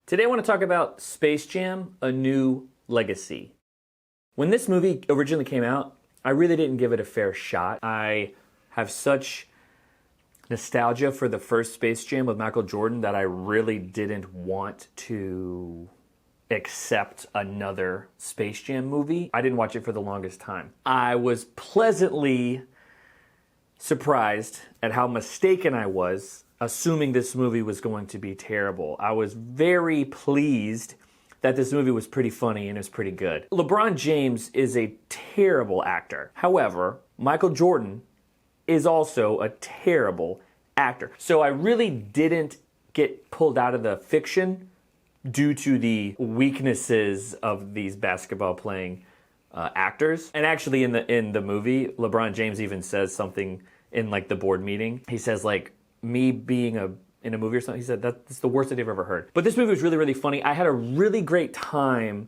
Today I want to talk about Space Jam: A New Legacy. When this movie originally came out, I really didn't give it a fair shot. I have such nostalgia for the first Space Jam with Michael Jordan that I really didn't want to accept another Space Jam movie. I didn't watch it for the longest time. I was pleasantly surprised at how mistaken I was, assuming this movie was going to be terrible. I was very pleased that this movie was pretty funny and is pretty good. LeBron James is a terrible actor. However, Michael Jordan is also a terrible actor. So I really didn't get pulled out of the fiction due to the weaknesses of these basketball playing actors. And actually in the movie, LeBron James even says something in like the board meeting. He says like, me being in a movie or something, he said that's the worst that I've ever heard. But this movie was really, really funny. I had a really great time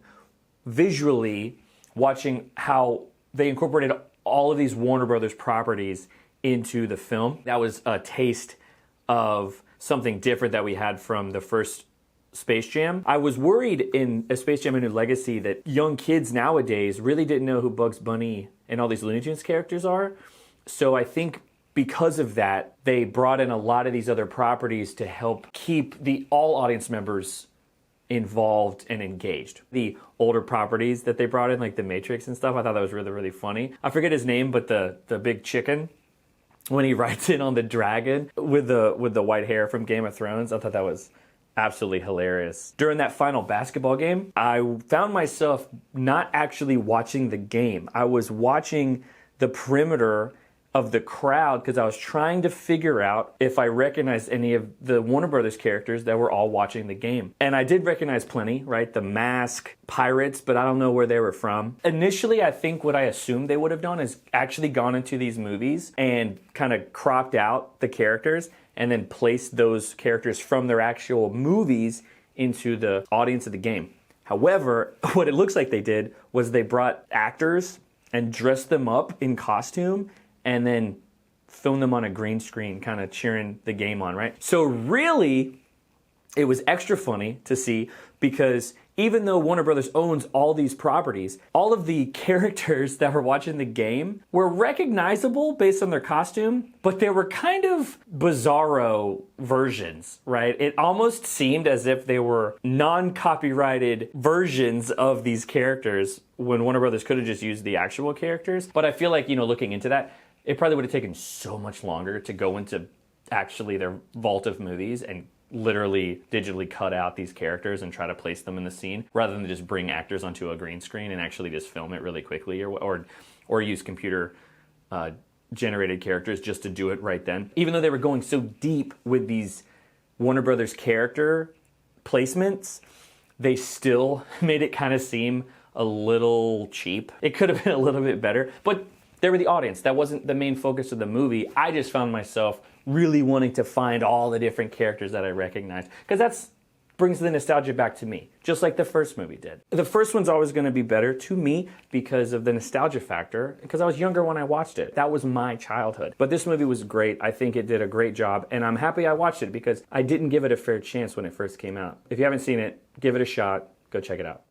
visually watching how they incorporated all of these Warner Brothers properties into the film. That was a taste of something different that we had from the first Space Jam. I was worried in A Space Jam: A New Legacy that young kids nowadays really didn't know who Bugs Bunny and all these Looney Tunes characters are. So I think because of that, they brought in a lot of these other properties to help keep all audience members involved and engaged. The older properties that they brought in, like The Matrix and stuff, I thought that was really, really funny. I forget his name, but the big chicken, when he rides in on the dragon with the white hair from Game of Thrones, I thought that was absolutely hilarious. During that final basketball game, I found myself not actually watching the game. I was watching the perimeter of the crowd because I was trying to figure out if I recognized any of the Warner Brothers characters that were all watching the game. And I did recognize plenty, right? The Mask, Pirates, but I don't know where they were from. Initially, I think what I assumed they would have done is actually gone into these movies and kind of cropped out the characters and then placed those characters from their actual movies into the audience of the game. However, what it looks like they did was they brought actors and dressed them up in costume and then film them on a green screen, kind of cheering the game on, right? So really, it was extra funny to see because even though Warner Brothers owns all these properties, all of the characters that were watching the game were recognizable based on their costume, but they were kind of bizarro versions, right? It almost seemed as if they were non-copyrighted versions of these characters when Warner Brothers could have just used the actual characters. But I feel like, looking into that, it probably would have taken so much longer to go into actually their vault of movies and literally digitally cut out these characters and try to place them in the scene rather than just bring actors onto a green screen and actually just film it really quickly or use computer generated characters just to do it right then. Even though they were going so deep with these Warner Brothers character placements, they still made it kind of seem a little cheap. It could have been a little bit better, but they were the audience. That wasn't the main focus of the movie. I just found myself really wanting to find all the different characters that I recognized because that brings the nostalgia back to me, just like the first movie did. The first one's always going to be better to me because of the nostalgia factor, because I was younger when I watched it. That was my childhood. But this movie was great. I think it did a great job, and I'm happy I watched it because I didn't give it a fair chance when it first came out. If you haven't seen it, give it a shot. Go check it out.